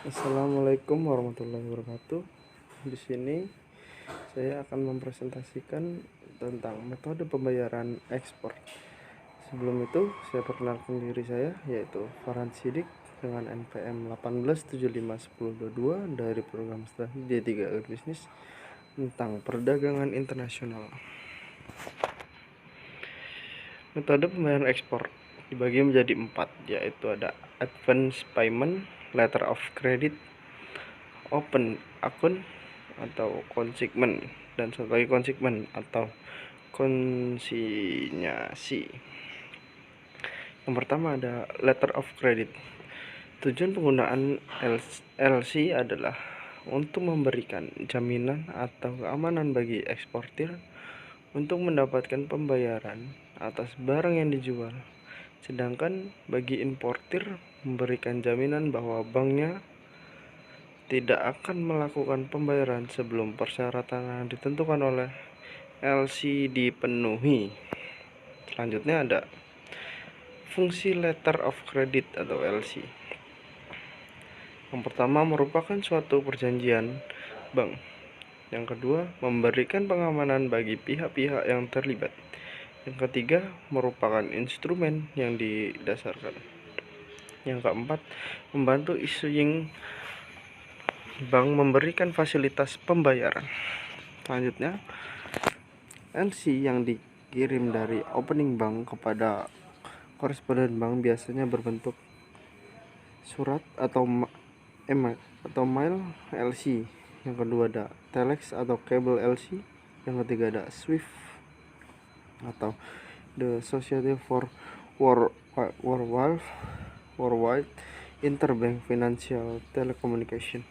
Assalamualaikum warahmatullahi wabarakatuh. Di sini saya akan mempresentasikan tentang metode pembayaran ekspor. Sebelum itu, saya perkenalkan diri saya, yaitu Farhan Sidik dengan NPM 18751022 dari program studi D3 Agribisnis tentang perdagangan internasional. Metode pembayaran ekspor dibagi menjadi 4, yaitu ada advance payment, letter of credit, open account atau consignment, dan satu lagi consignment atau konsinyasi. Yang pertama ada letter of credit. Tujuan penggunaan LC adalah untuk memberikan jaminan atau keamanan bagi eksportir untuk mendapatkan pembayaran atas barang yang dijual, sedangkan bagi importir memberikan jaminan bahwa banknya tidak akan melakukan pembayaran sebelum persyaratan yang ditentukan oleh LC dipenuhi. Selanjutnya ada fungsi letter of credit atau LC. Yang pertama merupakan suatu perjanjian bank. Yang kedua, memberikan pengamanan bagi pihak-pihak yang terlibat. Yang ketiga, merupakan instrumen yang didasarkan. Yang keempat, membantu issuing bank memberikan fasilitas pembayaran. Selanjutnya, LC yang dikirim dari opening bank kepada koresponden bank biasanya berbentuk surat atau mail LC. Yang kedua ada telex atau kabel LC. Yang ketiga ada SWIFT atau the Society for Worldwide Interbank Financial Telecommunication.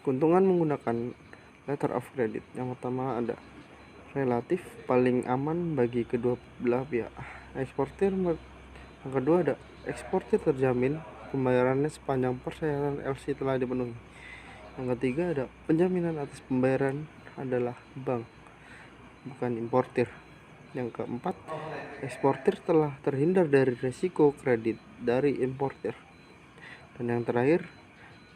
Keuntungan menggunakan letter of credit. Yang pertama ada relatif paling aman bagi kedua belah pihak. Yang kedua ada eksportir terjamin pembayarannya sepanjang persyaratan LC telah dipenuhi. Yang ketiga ada penjaminan atas pembayaran adalah bank, bukan importir. Yang keempat, eksportir telah terhindar dari risiko kredit dari importir. Dan yang terakhir,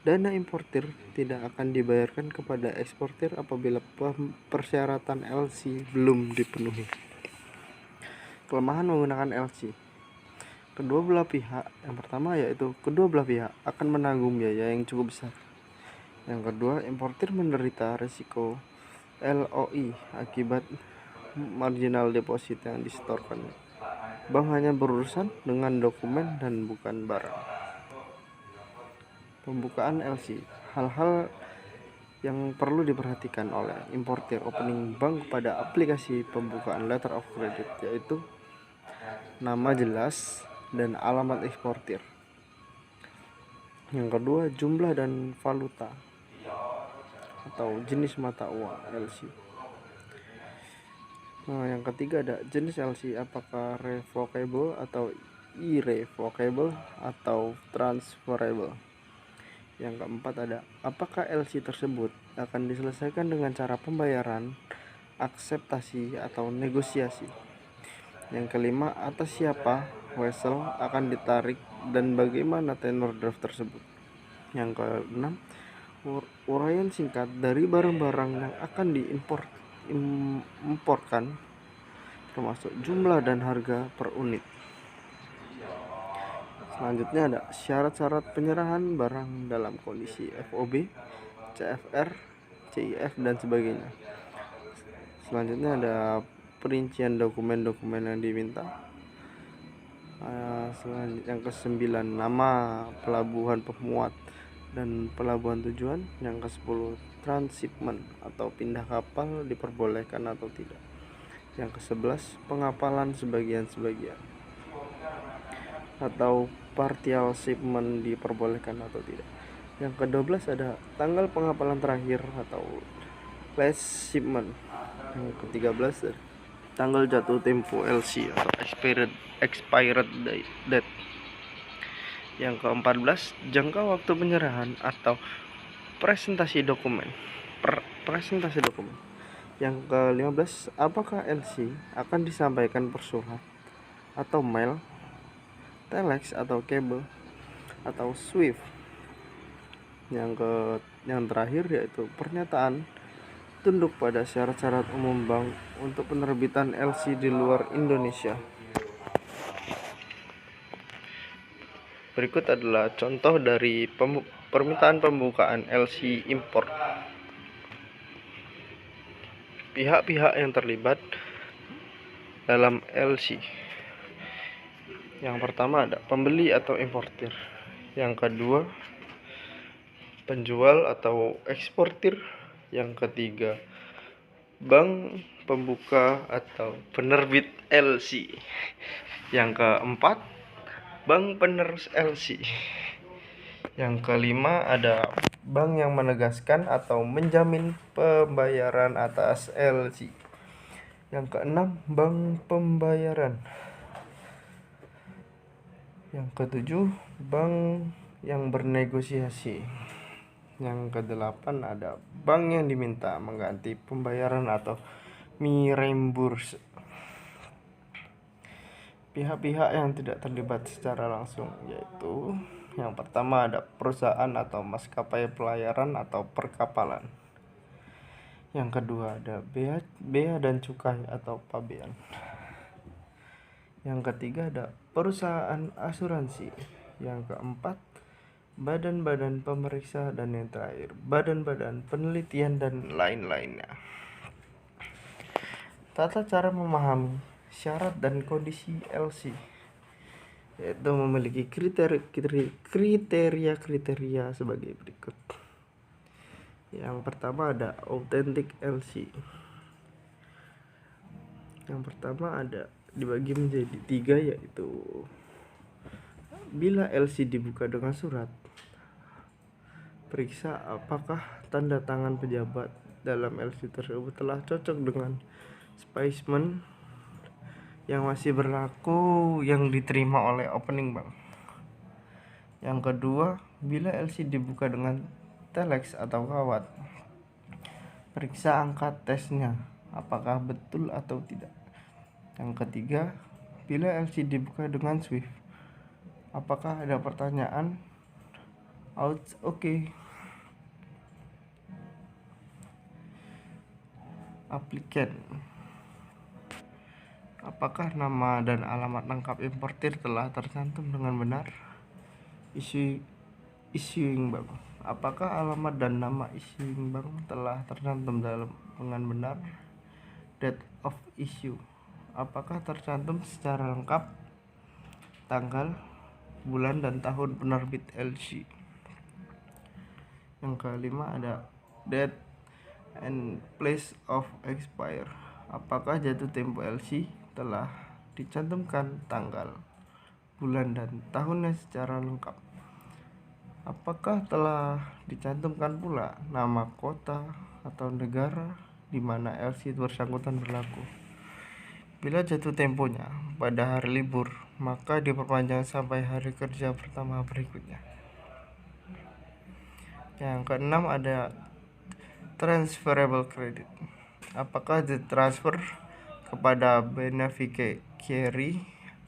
dana importir tidak akan dibayarkan kepada eksportir apabila persyaratan LC belum dipenuhi. Kelemahan menggunakan LC. Kedua belah pihak, yang pertama yaitu kedua belah pihak akan menanggung biaya yang cukup besar. Yang kedua, importir menderita risiko LOI akibat marginal deposit yang disetorkan. Bank hanya berurusan dengan dokumen dan bukan barang. Pembukaan LC. Hal-hal yang perlu diperhatikan oleh importir opening bank pada aplikasi pembukaan letter of credit, yaitu nama jelas dan alamat eksportir. Yang kedua, jumlah dan valuta atau jenis mata uang LC. Yang ketiga ada jenis LC, apakah revocable atau irrevocable atau transferable. Yang keempat ada apakah LC tersebut akan diselesaikan dengan cara pembayaran, akseptasi atau negosiasi. Yang kelima, atas siapa vessel akan ditarik dan bagaimana tenor draft tersebut. Yang keenam, uraian singkat dari barang-barang yang akan diimporkan, termasuk jumlah dan harga per unit. Selanjutnya ada syarat-syarat penyerahan barang dalam kondisi FOB, CFR, CIF, dan sebagainya. Selanjutnya ada perincian dokumen-dokumen yang diminta. Yang ke-9, nama pelabuhan pemuat dan pelabuhan tujuan. Yang ke-10, transshipment atau pindah kapal diperbolehkan atau tidak. Yang ke-11, pengapalan sebagian-sebagian atau partial shipment diperbolehkan atau tidak. Yang ke-12 ada tanggal pengapalan terakhir atau last shipment. Yang ke-13 ada tanggal jatuh tempo LC atau expired date. Yang ke-14 jangka waktu penyerahan atau presentasi dokumen. Yang ke-15 apakah LC akan disampaikan per surat atau mail, telex atau kabel atau SWIFT. Yang terakhir yaitu pernyataan tunduk pada syarat-syarat umum bank untuk penerbitan LC di luar Indonesia. Berikut adalah contoh dari permintaan pembukaan LC impor. Pihak-pihak yang terlibat dalam LC. Yang pertama ada pembeli atau importir. Yang kedua, penjual atau eksportir. Yang ketiga, bank pembuka atau penerbit LC. Yang keempat, bank penerus LC. Yang kelima ada bank yang menegaskan atau menjamin pembayaran atas LC. Yang keenam, bank pembayaran. Yang ketujuh, bank yang bernegosiasi. Yang kedelapan ada bank yang diminta mengganti pembayaran atau reimburse. Pihak-pihak yang tidak terlibat secara langsung yaitu yang pertama ada perusahaan atau maskapai pelayaran atau perkapalan. Yang kedua ada bea dan cukai atau pabean. Yang ketiga ada perusahaan asuransi. Yang keempat, badan-badan pemeriksa, dan yang terakhir, badan-badan penelitian dan lain-lainnya. Tata cara memahami syarat dan kondisi LC yaitu memiliki kriteria sebagai berikut. Yang pertama ada authentic LC. Yang pertama ada dibagi menjadi 3 yaitu bila LC dibuka dengan surat, periksa apakah tanda tangan pejabat dalam LC tersebut telah cocok dengan spesimen yang masih berlaku yang diterima oleh opening bank. Yang kedua, bila LC dibuka dengan telex atau kawat, periksa angka tesnya apakah betul atau tidak. Yang ketiga, bila LC dibuka dengan Swift, apakah ada pertanyaan out oke. Aplikan, apakah nama dan alamat lengkap importir telah tercantum dengan benar. Issuing bank, apakah alamat dan nama issuing bank telah tercantum dengan benar. Date of issue, apakah tercantum secara lengkap tanggal, bulan, dan tahun penerbit LC. Yang kelima ada date and place of expire, apakah jatuh tempo LC telah dicantumkan tanggal, bulan, dan tahunnya secara lengkap. Apakah telah dicantumkan pula nama kota atau negara di mana LC bersangkutan berlaku. Bila jatuh temponya pada hari libur, maka diperpanjang sampai hari kerja pertama berikutnya. Yang keenam ada transferable credit, apakah ditransfer kepada beneficiary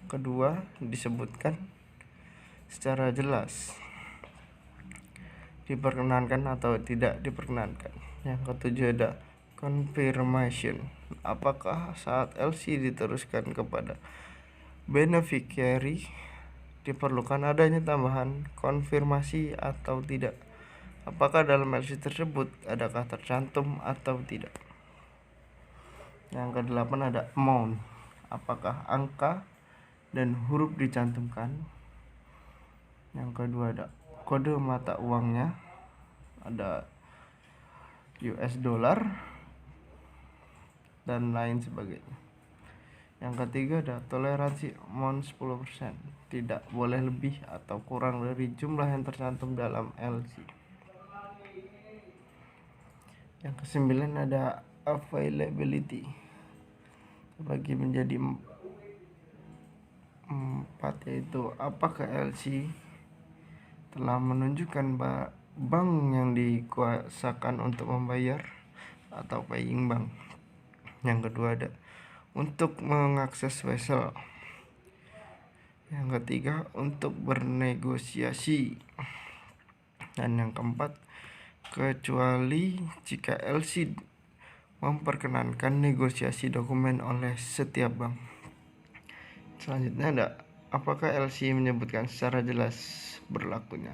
kedua disebutkan secara jelas, diperkenankan atau tidak diperkenankan. Yang ketujuh ada confirmation, apakah saat LC diteruskan kepada beneficiary diperlukan adanya tambahan konfirmasi atau tidak. Apakah dalam LC tersebut adakah tercantum atau tidak. Yang kedelapan ada amount, apakah angka dan huruf dicantumkan. Yang kedua ada kode mata uangnya, ada US dollar dan lain sebagainya. Yang ketiga ada toleransi amount 10%, tidak boleh lebih atau kurang dari jumlah yang tercantum dalam LC. Yang kesembilan ada availability, bagi menjadi 4 yaitu apakah LC telah menunjukkan bank yang dikuasakan untuk membayar atau paying bank. Yang kedua ada untuk mengakses vessel. Yang ketiga untuk bernegosiasi. Dan yang keempat, kecuali jika LC memperkenankan negosiasi dokumen oleh setiap bank. Selanjutnya ada, apakah LC menyebutkan secara jelas berlakunya?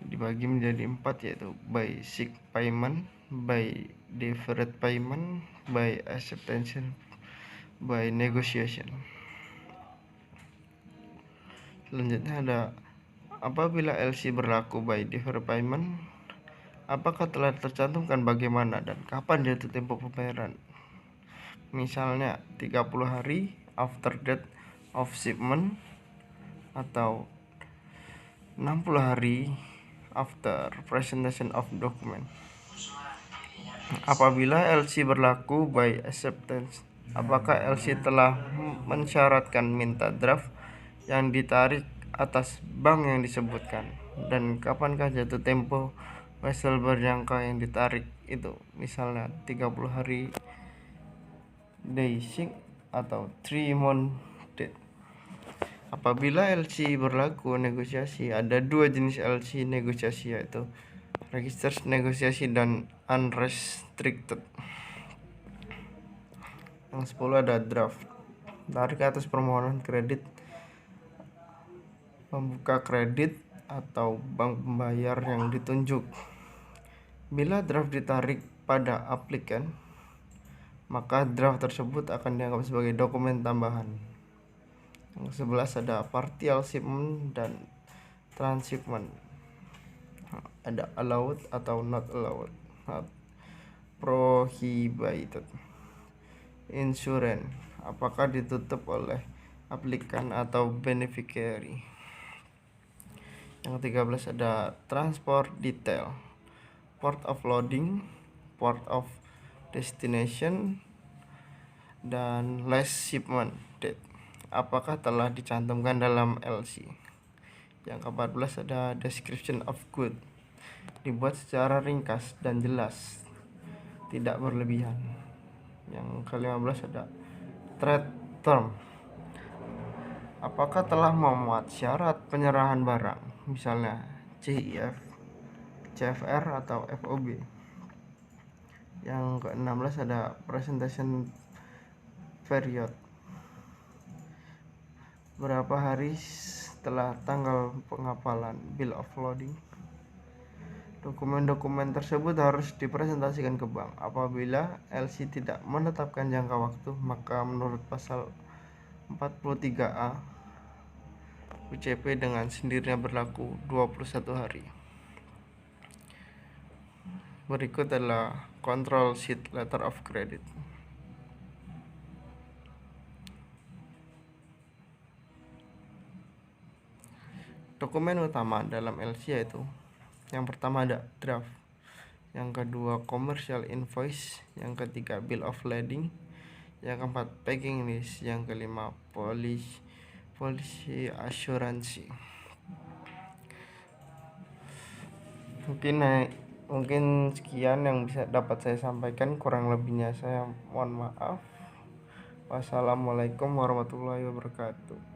Dibagi menjadi 4, yaitu by SIG payment, by deferred payment, by acceptance, by negotiation. Selanjutnya ada, apabila LC berlaku by deferred payment, apakah telah tercantumkan bagaimana dan kapan jatuh tempo pembayaran? Misalnya 30 hari after date of shipment atau 60 hari after presentation of document. Apabila LC berlaku by acceptance, apakah LC telah mensyaratkan minta draft yang ditarik atas bank yang disebutkan, dan kapankah jatuh tempo wesel berjangka yang ditarik itu? Misalnya 30 hari day SIG atau 3 month date. Apabila LC berlaku negosiasi, ada 2 jenis LC negosiasi, yaitu registered negosiasi dan unrestricted. Yang 10 ada draft, tarik atas permohonan kredit, pembuka kredit atau bank pembayar yang ditunjuk. Bila draft ditarik pada aplikan, maka draft tersebut akan dianggap sebagai dokumen tambahan. Yang 11 ada partial shipment dan transshipment. Ada allowed atau not allowed, not prohibited. Insurance, apakah ditutup oleh aplikan atau beneficiary. Yang 13 ada transport detail, port of loading, port of destination, dan last shipment date, apakah telah dicantumkan dalam LC. Yang ke-14 ada description of good, dibuat secara ringkas dan jelas, tidak berlebihan. Yang ke-15 ada trade term, apakah telah memuat syarat penyerahan barang, misalnya CIF, CFR atau FOB. Yang ke-16 ada presentation period, berapa hari setelah tanggal pengapalan bill of loading. Dokumen-dokumen tersebut harus dipresentasikan ke bank. Apabila LC tidak menetapkan jangka waktu, maka menurut pasal 43A UCP dengan sendirinya berlaku 21 hari. Berikut adalah control sheet letter of credit. Dokumen utama dalam LC yaitu, yang pertama ada draft, yang kedua commercial invoice, yang ketiga bill of lading, yang keempat packing list, yang kelima policy assurance. Mungkin sekian yang bisa dapat saya sampaikan, kurang lebihnya saya mohon maaf. Wassalamualaikum warahmatullahi wabarakatuh.